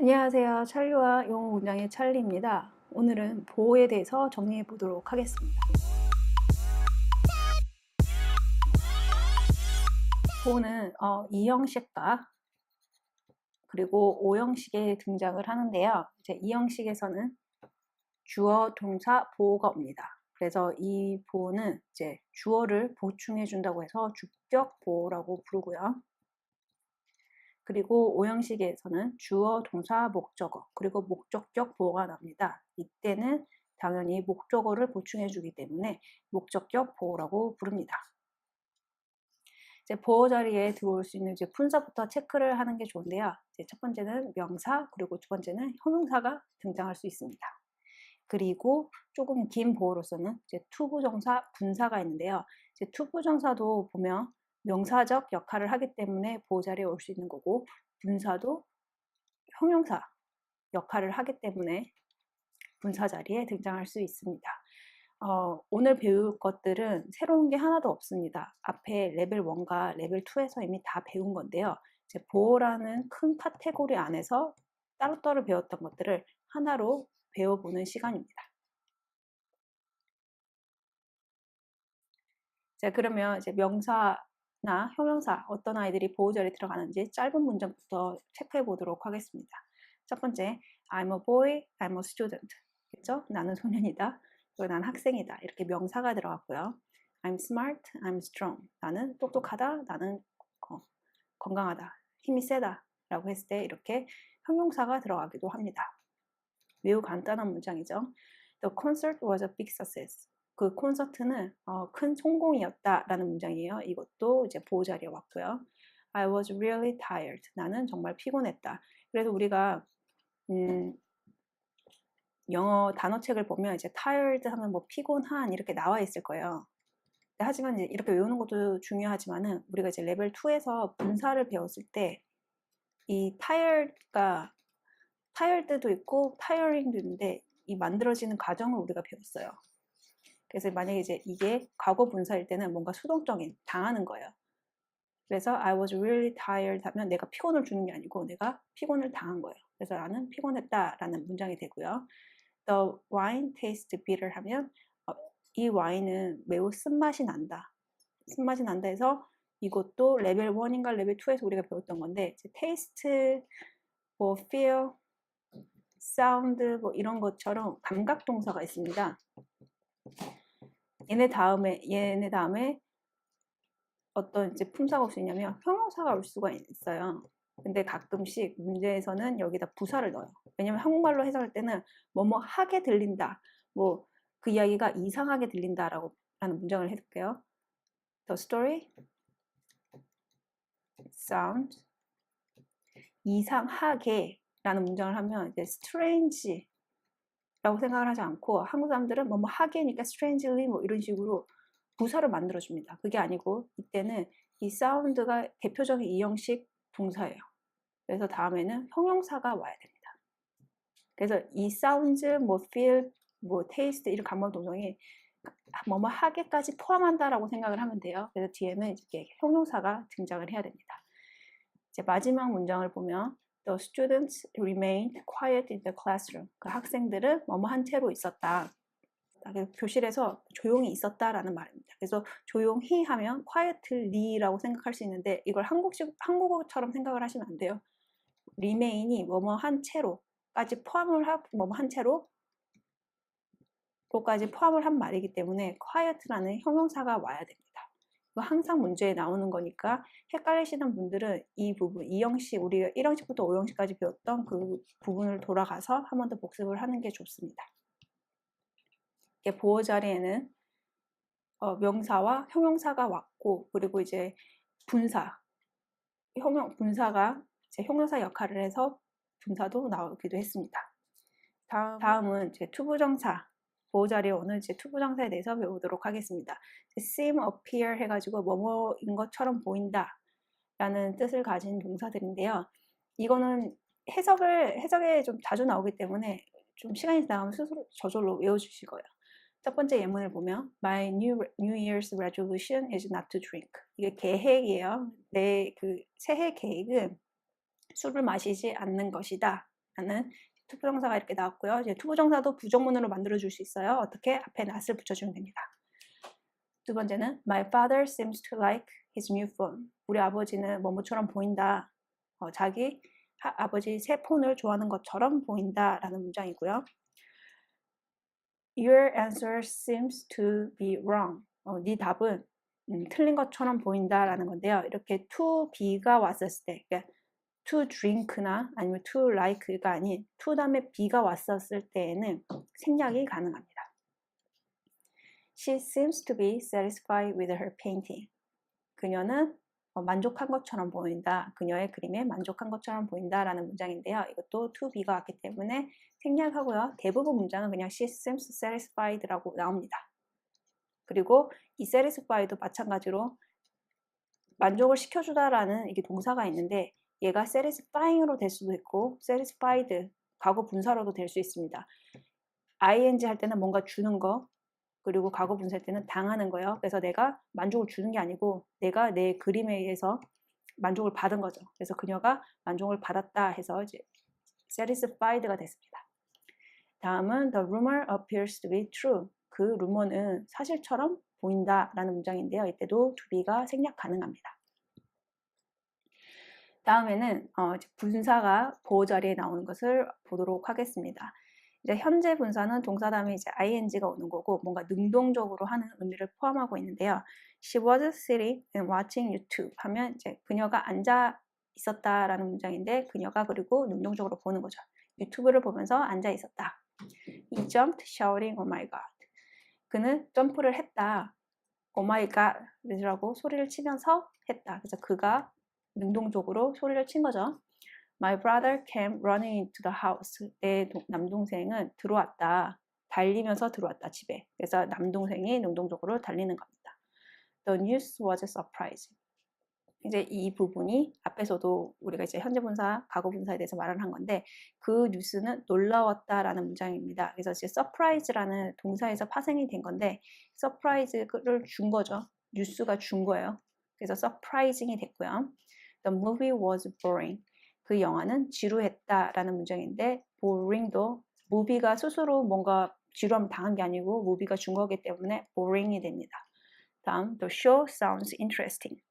안녕하세요. 찰리와 영어 문장의 찰리입니다. 오늘은 보호에 대해서 정리해 보도록 하겠습니다. 보호는 이형식과 그리고 오형식에 등장을 하는데요. 이제 이형식에서는 주어, 동사, 보호가 옵니다. 그래서 이 보호는 이제 주어를 보충해 준다고 해서 주격 보호라고 부르고요. 그리고 오형식에서는 주어, 동사, 목적어, 그리고 목적격 보호가 납니다. 이때는 당연히 목적어를 보충해 주기 때문에 목적격 보호라고 부릅니다. 이제 보호 자리에 들어올 수 있는 이제 분사부터 체크를 하는 게 좋은데요. 이제 첫 번째는 명사, 그리고 두 번째는 형용사가 등장할 수 있습니다. 그리고 조금 긴 보호로서는 이제 투부정사, 분사가 있는데요. 이제 투부정사도 보면 명사적 역할을 하기 때문에 보호 자리에 올 수 있는 거고, 분사도 형용사 역할을 하기 때문에 분사 자리에 등장할 수 있습니다. 오늘 배울 것들은 새로운 게 하나도 없습니다. 앞에 레벨 1과 레벨 2에서 이미 다 배운 건데요. 이제 보호라는 큰 카테고리 안에서 따로따로 배웠던 것들을 하나로 배워보는 시간입니다. 자, 그러면 이제 명사나 형용사 어떤 아이들이 보호 자리에 들어가는지 짧은 문장부터 체크해 보도록 하겠습니다. 첫 번째, I'm a boy, I'm a student. 그렇죠? 나는 소년이다. 그리고 난 학생이다. 이렇게 명사가 들어갔고요. I'm smart, I'm strong. 나는 똑똑하다. 나는 건강하다. 힘이 세다. 라고 했을 때 이렇게 형용사가 들어가기도 합니다. 매우 간단한 문장이죠. The concert was a big success. 그 콘서트는 큰 성공이었다라는 문장이에요. 이것도 이제 보호 자리에 왔고요. I was really tired. 나는 정말 피곤했다. 그래서 우리가 영어 단어책을 보면 이제 tired 하면 뭐 피곤한 이렇게 나와 있을 거예요. 하지만 이제 이렇게 외우는 것도 중요하지만은 우리가 이제 레벨 2에서 분사를 배웠을 때 이 tired가 tired도 있고 tiring도 있는데 이 만들어지는 과정을 우리가 배웠어요. 그래서 만약에 이제 이게 과거 분사일 때는 뭔가 수동적인 당하는 거예요. 그래서 I was really tired 하면 내가 피곤을 주는 게 아니고 내가 피곤을 당한 거예요. 그래서 나는 피곤했다라는 문장이 되고요. The wine tastes bitter 하면 이 와인은 매우 쓴맛이 난다. 쓴맛이 난다 해서 이것도 레벨 1인가 레벨 2에서 우리가 배웠던 건데 taste, 뭐 feel, sound 뭐 이런 것처럼 감각 동사가 있습니다. 얘네 다음에 어떤 이제 품사가 올 수 있냐면 형용사가 올 수가 있어요. 근데 가끔씩 문제에서는 여기다 부사를 넣어요. 왜냐면 한국말로 해석할 때는 뭐뭐 하게 들린다. 뭐 그 이야기가 이상하게 들린다라는 문장을 해볼게요. The story sound 이상하게 라는 문장을 하면 이제 strange 라고 생각을 하지 않고 한국 사람들은 뭐뭐 하게니까 strangely 뭐 이런 식으로 부사를 만들어줍니다. 그게 아니고 이때는 이 사운드가 대표적인 이형식 동사예요. 그래서 다음에는 형용사가 와야 됩니다. 그래서 이 sounds, 뭐 feel, 뭐 taste 이런 감각 동정이 뭐뭐 하게까지 포함한다라고 생각을 하면 돼요. 그래서 뒤에는 이렇게 형용사가 등장을 해야 됩니다. 이제 마지막 문장을 보면 The students remained quiet in the classroom. 그 학생들은 뭐뭐 한 채로 있었다. 교실에서 조용히 있었다라는 말입니다. 그래서 조용히 하면 quietly라고 생각할 수 있는데 이걸 한국어처럼 생각을 하시면 안 돼요. remain이 뭐뭐 한 채로까지 포함을 하고 뭐뭐 한 채로 까지 포함을 한 말이기 때문에 quiet라는 형용사가 와야 됩니다. 이거 항상 문제에 나오는 거니까 헷갈리시는 분들은 이 부분, 2형식, 우리가 1형식부터 5형식까지 배웠던 그 부분을 돌아가서 한 번 더 복습을 하는 게 좋습니다. 보호 자리에는 명사와 형용사가 왔고, 그리고 이제 분사가 이제 형용사 역할을 해서 분사도 나오기도 했습니다. 다음은 이제 투부정사, 보호 자리에 오는 이제 투부정사에 대해서 배우도록 하겠습니다. seem, appear 해가지고 뭐뭐인 것처럼 보인다 라는 뜻을 가진 동사들인데요. 이거는 해석에 좀 자주 나오기 때문에 좀 시간이 지나가면 스스로 저절로 외워주실 거예요. 첫 번째 예문을 보면 My New Year's resolution is not to drink. 이게 계획이에요. 내 그 새해 계획은 술을 마시지 않는 것이다 라는 투부정사가 이렇게 나왔고요. 이제 투부정사도 부정문으로 만들어줄 수 있어요. 어떻게? 앞에 not을 붙여주면 됩니다. 두 번째는 My father seems to like his new phone. 우리 아버지는 뭐뭐처럼 보인다. 자기 아버지 새 폰을 좋아하는 것처럼 보인다 라는 문장이고요. Your answer seems to be wrong. 네 답은 틀린 것처럼 보인다 라는 건데요. 이렇게 to be가 왔었을 때 그러니까 to drink나 아니면 to like가 아닌 to 다음에 be가 왔었을 때에는 생략이 가능합니다. She seems to be satisfied with her painting. 그녀는 만족한 것처럼 보인다. 그녀의 그림에 만족한 것처럼 보인다라는 문장인데요. 이것도 to be가 왔기 때문에 생략하고요. 대부분 문장은 그냥 she seems satisfied라고 나옵니다. 그리고 이 satisfied도 마찬가지로 만족을 시켜주다라는 이게 동사가 있는데 얘가 satisfying으로 될 수도 있고 satisfied 과거 분사로도 될 수 있습니다. ing 할 때는 뭔가 주는 거 그리고 과거 분사할 때는 당하는 거예요. 그래서 내가 만족을 주는 게 아니고 내가 내 그림에 의해서 만족을 받은 거죠. 그래서 그녀가 만족을 받았다 해서 이제 satisfied가 됐습니다. 다음은 the rumor appears to be true. 그 루머는 사실처럼 보인다라는 문장인데요. 이때도 to be가 생략 가능합니다. 다음에는 분사가 보호 자리에 나오는 것을 보도록 하겠습니다. 이제 현재 분사는 동사 다음에 이제 ing가 오는 거고 뭔가 능동적으로 하는 의미를 포함하고 있는데요. She was sitting and watching YouTube 하면 이제 그녀가 앉아 있었다라는 문장인데 그녀가 그리고 능동적으로 보는 거죠. 유튜브를 보면서 앉아 있었다. He jumped shouting, "Oh my God." 그는 점프를 했다. Oh my God이라고 소리를 치면서 했다. 그래서 그가 능동적으로 소리를 친 거죠. My brother came running into the house. 내 남동생은 들어왔다. 달리면서 들어왔다, 집에. 그래서 남동생이 능동적으로 달리는 겁니다. The news was surprising. 이제 이 부분이 앞에서도 우리가 이제 현재 분사, 과거 분사에 대해서 말을 한 건데 그 뉴스는 놀라웠다라는 문장입니다. 그래서 이제 surprise라는 동사에서 파생이 된 건데 surprise를 준 거죠. 뉴스가 준 거예요. 그래서 surprising이 됐고요. The movie was boring. 그 영화는 지루했다라는 문장인데 boring도 movie가 스스로 뭔가 지루함 당한 게 아니고 movie가 준 거기 때문에 boring이 됩니다. 다음 the show sounds interesting.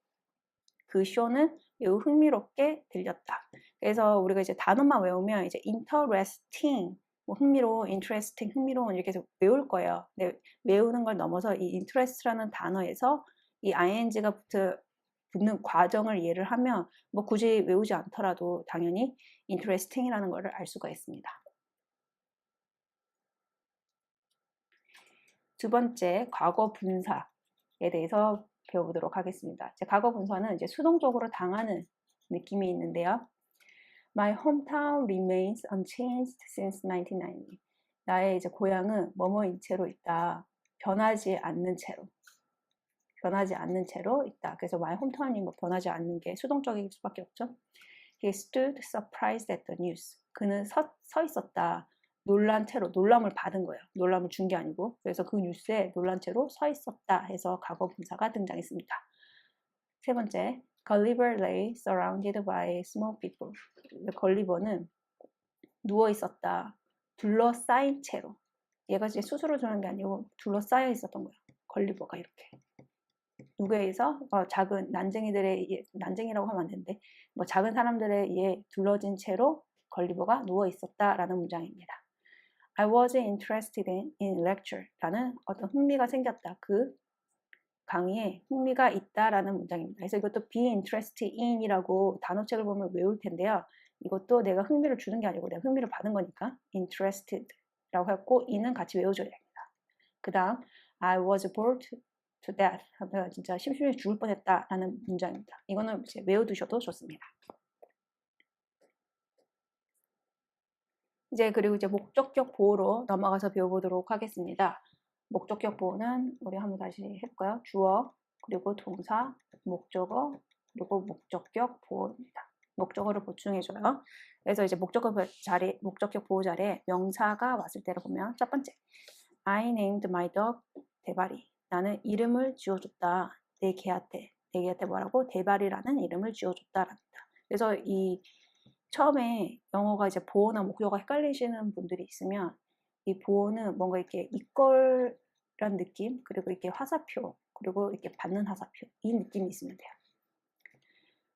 그 쇼는 매우 흥미롭게 들렸다. 그래서 우리가 이제 단어만 외우면 이제 interesting, 뭐 흥미로운, interesting, 흥미로운 이렇게 해서 외울 거예요. 근데 외우는 걸 넘어서 이 interest라는 단어에서 이 ing가 붙는 과정을 이해를 하면 뭐 굳이 외우지 않더라도 당연히 interesting이라는 것을 알 수가 있습니다. 두 번째, 과거 분사에 대해서 배워보도록 하겠습니다. 과거 분사는 이제 수동적으로 당하는 느낌이 있는데요. My hometown remains unchanged since 1990. 나의 이제 고향은 뭐뭐인 채로 있다. 변하지 않는 채로 있다. 그래서 my hometown이 뭐 변하지 않는 게 수동적일 수밖에 없죠. He stood surprised at the news. 그는 서 있었다. 놀란 채로, 놀람을 받은 거예요. 놀람을 준 게 아니고. 그래서 그 뉴스에 놀란 채로 서 있었다 해서 과거 분사가 등장했습니다. 세 번째, Gulliver lay surrounded by small people. 걸리버는 누워 있었다. 둘러싸인 채로. 얘가 이제 스스로 주는 게 아니고 둘러싸여 있었던 거예요. 걸리버가 이렇게. 누구에 의해서 작은 난쟁이들의 난쟁이라고 하면 안 되는데 뭐 작은 사람들에 의해 둘러진 채로 걸리버가 누워 있었다라는 문장입니다. I was interested in lecture라는 어떤 흥미가 생겼다. 그 강의에 흥미가 있다라는 문장입니다. 그래서 이것도 be interested in이라고 단어책을 보면 외울 텐데요. 이것도 내가 흥미를 주는 게 아니고 내가 흥미를 받은 거니까 interested라고 했고 in은 같이 외워줘야 됩니다. 그 다음 I was bored to death 하면 진짜 심심해 죽을 뻔했다라는 문장입니다. 이거는 이제 외워두셔도 좋습니다. 그리고 이제 목적격 보호로 넘어가서 배워보도록 하겠습니다. 목적격 보호는 우리 한번 다시 해볼까요? 주어, 그리고 동사, 목적어, 그리고 목적격 보호입니다. 목적어를 보충해줘요. 그래서 이제 목적격 보호 자리에 명사가 왔을 때를 보면 첫 번째, I named my dog 대바리. 나는 이름을 지어줬다. 내 개한테 뭐라고? 대바리라는 이름을 지어줬다랍니다. 그래서 이 처음에 영어가 이제 보어나 목적어가 헷갈리시는 분들이 있으면 이 보어는 뭔가 이렇게 이걸란 느낌, 그리고 이렇게 화살표, 그리고 이렇게 받는 화살표, 이 느낌이 있으면 돼요.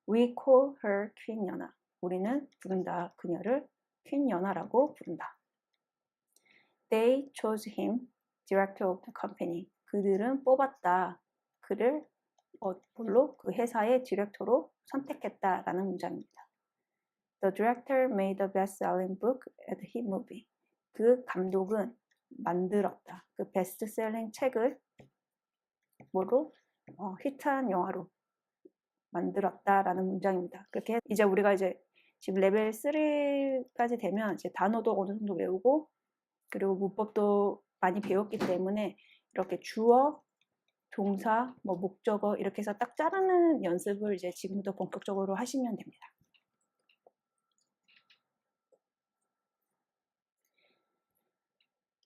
We call her Queen 연아. 우리는 부른다. 그녀를 퀸 연아라고 부른다. They chose him director of the company. 그들은 뽑았다. 그를 뭘로? 그 회사의 디렉터로 선택했다라는 문장입니다. The director made a best-selling book and hit movie. 그 감독은 만들었다. 그 베스트셀링 책을 뭐로? 히트한 영화로 만들었다라는 문장입니다. 그렇게 이제 우리가 이제 지금 레벨 3까지 되면 이제 단어도 어느 정도 외우고 그리고 문법도 많이 배웠기 때문에 이렇게 주어, 동사, 뭐 목적어 이렇게 해서 딱 자르는 연습을 이제 지금부터 본격적으로 하시면 됩니다.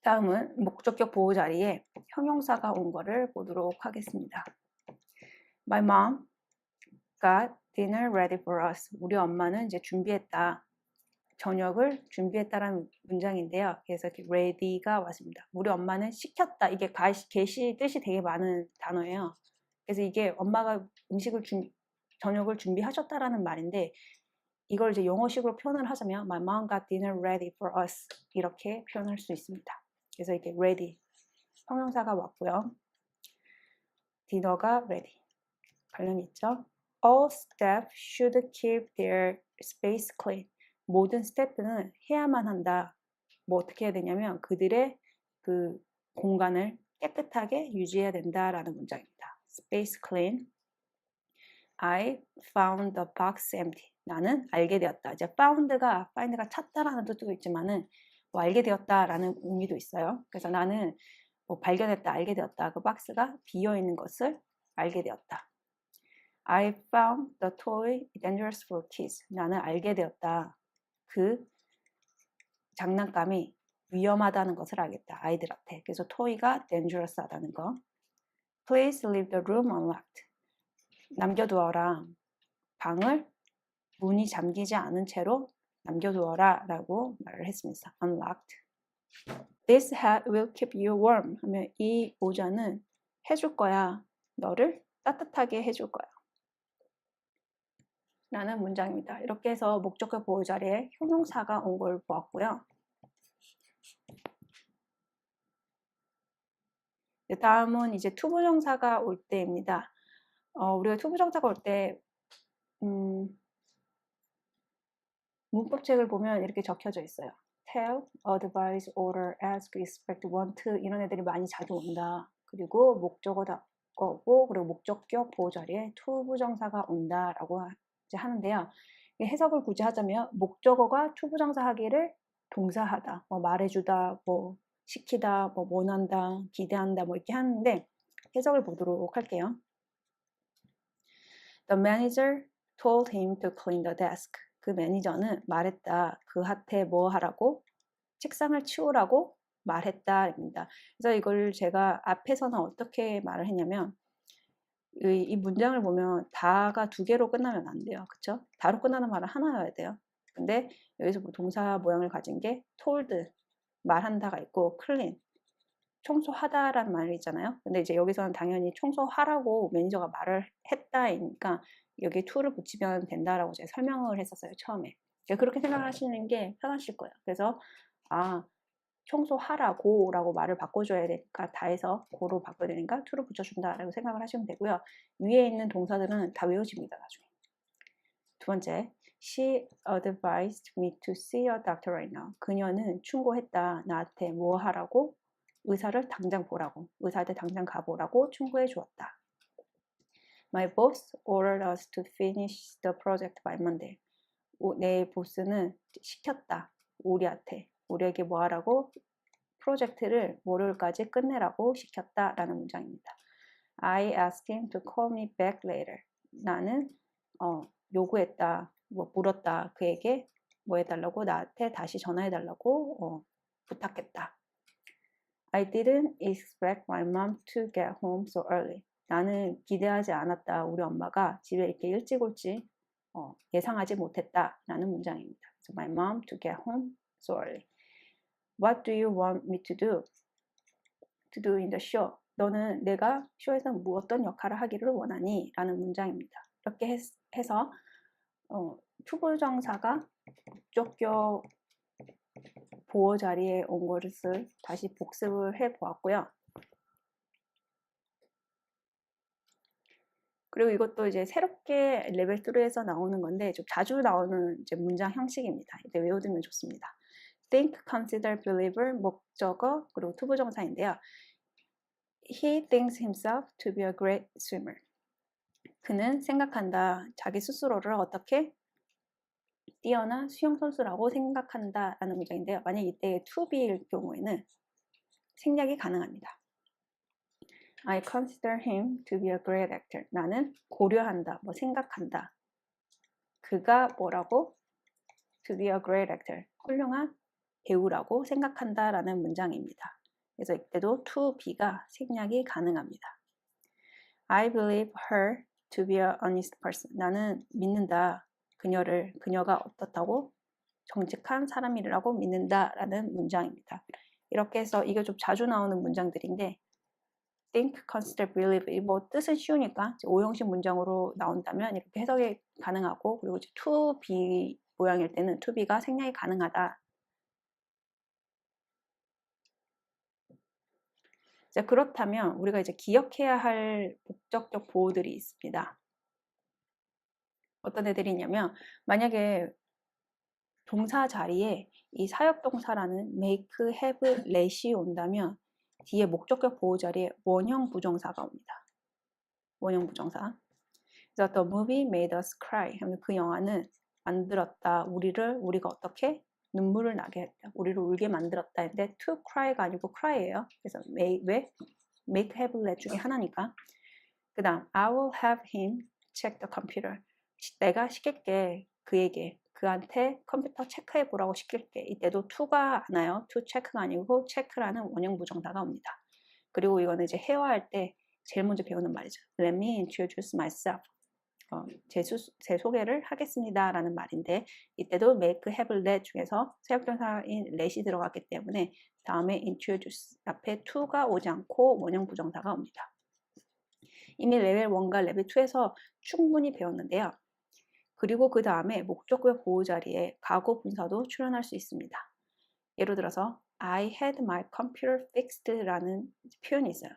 다음은 목적격 보호 자리에 형용사가 온 거를 보도록 하겠습니다. My mom got dinner ready for us. 우리 엄마는 이제 준비했다. 저녁을 준비했다라는 문장인데요. 그래서 이렇게 ready가 왔습니다. 우리 엄마는 시켰다. 이게 게시 뜻이 되게 많은 단어예요. 그래서 이게 엄마가 저녁을 준비하셨다라는 말인데 이걸 이제 영어식으로 표현을 하자면 My mom got dinner ready for us 이렇게 표현할 수 있습니다. 그래서 이게 ready 형용사가 왔고요. 디너가 ready 관련이 있죠. All staff should keep their space clean. 모든 스태프는 해야만 한다. 뭐 어떻게 해야 되냐면 그들의 그 공간을 깨끗하게 유지해야 된다라는 문장입니다. Space clean. I found the box empty. 나는 알게 되었다. 이제 find가 찾다라는 뜻도 있지만은 뭐 알게 되었다라는 의미도 있어요. 그래서 나는 뭐 발견했다, 알게 되었다. 그 박스가 비어 있는 것을 알게 되었다. I found the toy dangerous for kids. 나는 알게 되었다. 그 장난감이 위험하다는 것을 알겠다. 아이들한테. 그래서 toy가 dangerous 하다는 거. Please leave the room unlocked. 남겨두어라. 방을 문이 잠기지 않은 채로 남겨두어라 라고 말을 했습니다. Unlocked. This hat will keep you warm. 하면 이 모자는 해줄 거야. 너를 따뜻하게 해줄 거야. 라는 문장입니다. 이렇게 해서 목적격 보호 자리에 형용사가 온 걸 보았고요. 다음은 이제 투부정사가 올 때입니다. 우리가 투부정사가 올 때 문법책을 보면 이렇게 적혀져 있어요. tell, advise, order, ask, expect, want 이런 애들이 많이 자주 온다. 그리고 목적어다 거고 그리고 목적격 보호 자리에 투부정사가 온다라고 이제 하는데요. 해석을 굳이 하자면 목적어가 투부정사 하기를 동사하다, 뭐 말해주다, 뭐 시키다, 뭐 원한다, 기대한다, 뭐 이렇게 하는데 해석을 보도록 할게요. The manager told him to clean the desk. 그 매니저는 말했다. 그한테 뭐 하라고? 책상을 치우라고 말했다입니다. 그래서 이걸 제가 앞에서는 어떻게 말을 했냐면 이 문장을 보면 다가 두 개로 끝나면 안 돼요. 그쵸? 다로 끝나는 말은 하나여야 돼요. 근데 여기서 뭐 동사 모양을 가진 게 told, 말한다가 있고 clean, 청소하다라는 말이 있잖아요. 근데 이제 여기서는 당연히 청소하라고 매니저가 말을 했다니까 여기에 to를 붙이면 된다라고 제가 설명을 했었어요. 처음에. 그렇게 생각하시는 게 편하실 거예요. 그래서 청소하라고 라고 말을 바꿔줘야 되니까 다해서 고로 바꿔야 되니까 to를 붙여준다 라고 생각을 하시면 되고요. 위에 있는 동사들은 다 외워집니다. 나중에. 두 번째, she advised me to see a doctor right now. 그녀는 충고했다. 나한테 뭐 하라고? 의사를 당장 보라고. 의사한테 당장 가보라고 충고해 주었다. My boss ordered us to finish the project by Monday. 내 보스는 시켰다. 우리에게 뭐 하라고? 프로젝트를 월요일까지 끝내라고 시켰다라는 문장입니다. I asked him to call me back later. 나는 요구했다, 뭐 물었다. 그에게 뭐 해달라고? 나한테 다시 전화해달라고 부탁했다. I didn't expect my mom to get home so early. 나는 기대하지 않았다. 우리 엄마가 집에 이렇게 일찍 올지 예상하지 못했다라는 문장입니다. So my mom to get home so early. What do you want me to do? To do in the show. 너는 내가 쇼에서 어떤 역할을 하기를 원하니? 라는 문장입니다. 이렇게 해서 투부정사가 목적격 보호 자리에 온 것을 다시 복습을 해 보았고요. 그리고 이것도 이제 새롭게 레벨 3에서 나오는 건데 좀 자주 나오는 이제 문장 형식입니다. 이때 외워두면 좋습니다. think, consider, believer, 목적어, 그리고 투부정사인데요. He thinks himself to be a great swimmer. 그는 생각한다. 자기 스스로를 어떻게 뛰어난 수영 선수라고 생각한다 라는 문장인데요. 만약 이때 to be일 경우에는 생략이 가능합니다. I consider him to be a great actor. 나는 고려한다, 생각한다. 그가 뭐라고? To be a great actor. 훌륭한 배우라고 생각한다 라는 문장입니다. 그래서 이때도 to be가 생략이 가능합니다. I believe her to be an honest person. 나는 믿는다. 그녀가 어떻다고? 정직한 사람이라고 믿는다 라는 문장입니다. 이렇게 해서 이게 좀 자주 나오는 문장들인데 think, consider, believe 뜻은 쉬우니까 오형식 문장으로 나온다면 이렇게 해석이 가능하고 그리고 이제 to be 모양일 때는 to be가 생략이 가능하다. 자, 그렇다면 우리가 이제 기억해야 할 목적격 보호들이 있습니다. 어떤 애들이 있냐면 만약에 동사 자리에 이 사역동사라는 make, have, let이 온다면 뒤에 목적격 보호 자리에 원형 부정사가 옵니다. 원형 부정사. 그래서 the movie made us cry 하면 그 영화는 만들었다. 우리가 어떻게? 눈물을 나게 했다. 우리를 울게 만들었다. 근데 to cry가 아니고 cry예요. 그래서 왜? make, have, let 중에 하나니까. 그 다음 I will have him check the computer. 내가 시킬게 그한테 컴퓨터 체크해 보라고 시킬게. 이때도 to가 안 와요. to check가 아니고 check라는 원형 부정사가 옵니다. 그리고 이거는 이제 회화할 때 제일 먼저 배우는 말이죠. Let me introduce myself. 제 소개를 하겠습니다 라는 말인데 이때도 make, have, let 중에서 사역동사인 let이 들어갔기 때문에 다음에 introduce 앞에 to가 오지 않고 원형 부정사가 옵니다. 이미 레벨 1과 레벨 2에서 충분히 배웠는데요. 그리고 그 다음에 목적격 보호 자리에 과거 분사도 출연할 수 있습니다. 예를 들어서 I had my computer fixed 라는 표현이 있어요.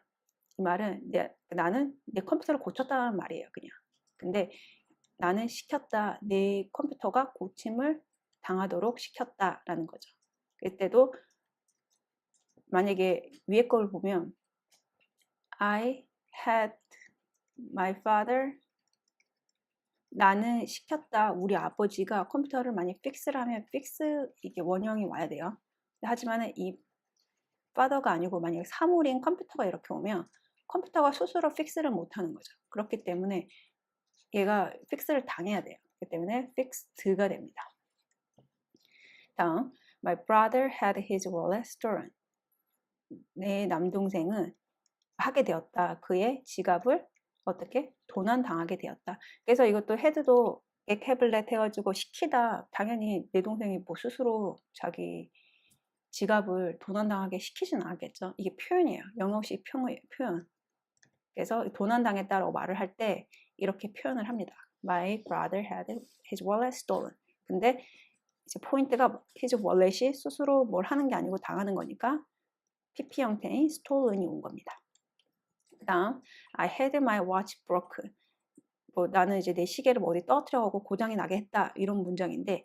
이 말은 나는 내 컴퓨터를 고쳤다는 말이에요. 그냥. 근데 나는 시켰다. 내 컴퓨터가 고침을 당하도록 시켰다라는 거죠. 이때도 만약에 위에 걸 보면 I had my father 나는 시켰다. 우리 아버지가 컴퓨터를 만약 픽스를 하면 픽스 이게 원형이 와야 돼요. 하지만 이 father가 아니고 만약에 사물인 컴퓨터가 이렇게 오면 컴퓨터가 스스로 픽스를 못하는 거죠. 그렇기 때문에 얘가 픽스를 당해야 돼요. 그렇기 때문에 fixed가 됩니다. 다음, my brother had his wallet stolen. 내 남동생은 하게 되었다. 그의 지갑을 어떻게? 도난당하게 되었다. 그래서 이것도 헤드도 액해블렛 해가지고 시키다. 당연히 내 동생이 스스로 자기 지갑을 도난당하게 시키진 않았겠죠. 이게 표현이에요. 영어식 표현. 그래서 도난당했다라고 말을 할 때 이렇게 표현을 합니다. My brother had his wallet stolen. 근데 이제 포인트가 his wallet이 스스로 뭘 하는 게 아니고 당하는 거니까 PP 형태인 stolen이 온 겁니다. 그 다음 I had my watch broken. 나는 이제 내 시계를 어디 떨어뜨려가고 고장이 나게 했다. 이런 문장인데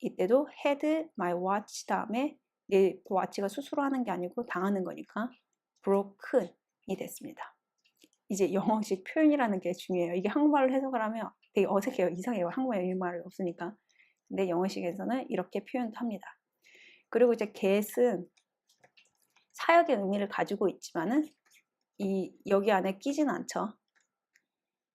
이때도 had my watch 다음에 내 watch가 스스로 하는 게 아니고 당하는 거니까 broken이 됐습니다. 이제 영어식 표현이라는 게 중요해요. 이게 한국말로 해석을 하면 되게 어색해요. 이상해요. 한국말에 이 말이 없으니까. 근데 영어식에서는 이렇게 표현합니다. 그리고 이제 get은 사역의 의미를 가지고 있지만은 여기 안에 끼지는 않죠.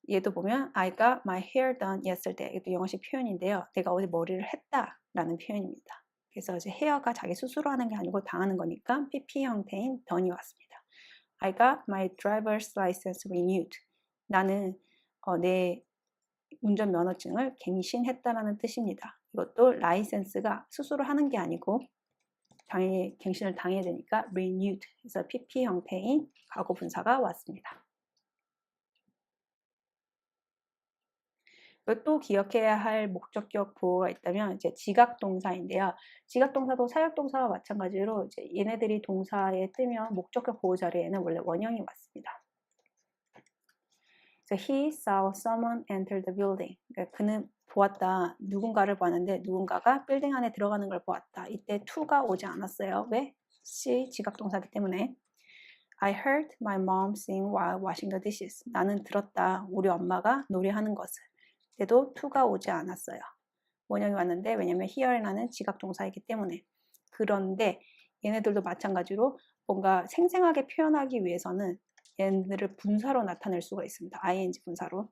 얘도 보면 I got my hair done yesterday. 이것도 영어식 표현인데요. 내가 어제 머리를 했다라는 표현입니다. 그래서 이제 헤어가 자기 스스로 하는 게 아니고 당하는 거니까 PP 형태인 done이 왔습니다. I got my driver's license renewed. 나는 내 운전면허증을 갱신했다라는 뜻입니다. 이것도 라이센스가 스스로 하는 게 아니고 당연히 갱신을 당해야 되니까 renewed 그래서 PP 형태인 과거 분사가 왔습니다. 또 기억해야 할 목적격 보호가 있다면 이제 지각동사인데요. 지각동사도 사역동사와 마찬가지로 이제 얘네들이 동사에 뜨면 목적격 보호 자리에는 원래 원형이 왔습니다. So he saw someone enter the building. 그러니까 그는 보았다. 누군가를 보았는데 누군가가 빌딩 안에 들어가는 걸 보았다. 이때 to가 오지 않았어요. 왜? C 지각동사기 때문에. I heard my mom sing while washing the dishes. 나는 들었다. 우리 엄마가 노래하는 것을. 때도 to가 오지 않았어요. 원형이 왔는데 왜냐면 hear라는 지각동사이기 때문에. 그런데 얘네들도 마찬가지로 뭔가 생생하게 표현하기 위해서는 얘네들을 분사로 나타낼 수가 있습니다. ing 분사로.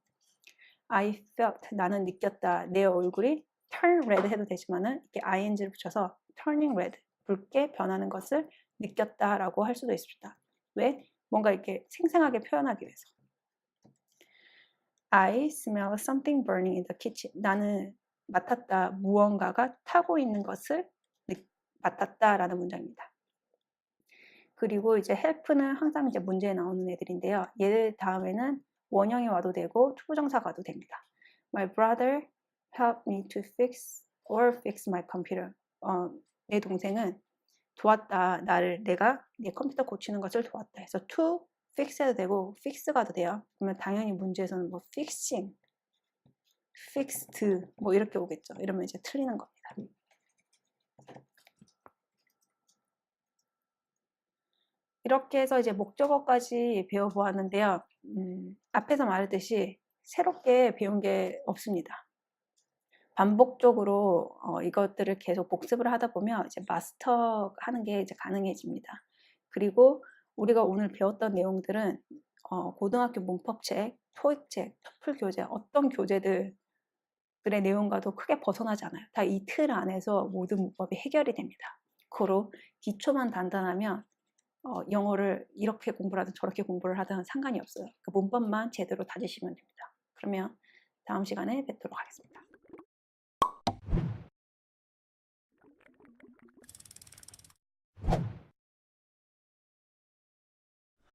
I felt 나는 느꼈다. 내 얼굴이 turn red 해도 되지만은 이렇게 ing를 붙여서 turning red 붉게 변하는 것을 느꼈다라고 할 수도 있습니다. 왜? 뭔가 이렇게 생생하게 표현하기 위해서. I smell something burning in the kitchen. 나는 맡았다. 무언가가 타고 있는 것을 맡았다라는 문장입니다. 그리고 이제 help는 항상 이제 문제에 나오는 애들인데요. 얘 다음에는 원형이 와도 되고 투부정사가 와도 됩니다. My brother helped me to fix my computer. 내 동생은 도왔다. 내가 내 컴퓨터 고치는 것을 도왔다. 해서 to fix 해도 되고 fix 가도 돼요. 그러면 당연히 문제에서는 뭐 fixing, fixed 뭐 이렇게 오겠죠. 이러면 이제 틀리는 겁니다. 이렇게 해서 이제 목적어까지 배워보았는데요. 앞에서 말했듯이 새롭게 배운 게 없습니다. 반복적으로 이것들을 계속 복습을 하다 보면 이제 마스터하는 게 이제 가능해집니다. 그리고 우리가 오늘 배웠던 내용들은 고등학교 문법책, 토익책, 토플 교재 어떤 교재들의 내용과도 크게 벗어나지 않아요. 다 이 틀 안에서 모든 문법이 해결이 됩니다. 고로 기초만 단단하면 영어를 이렇게 공부를 하든 저렇게 공부를 하든 상관이 없어요. 그 문법만 제대로 다지시면 됩니다. 그러면 다음 시간에 뵙도록 하겠습니다.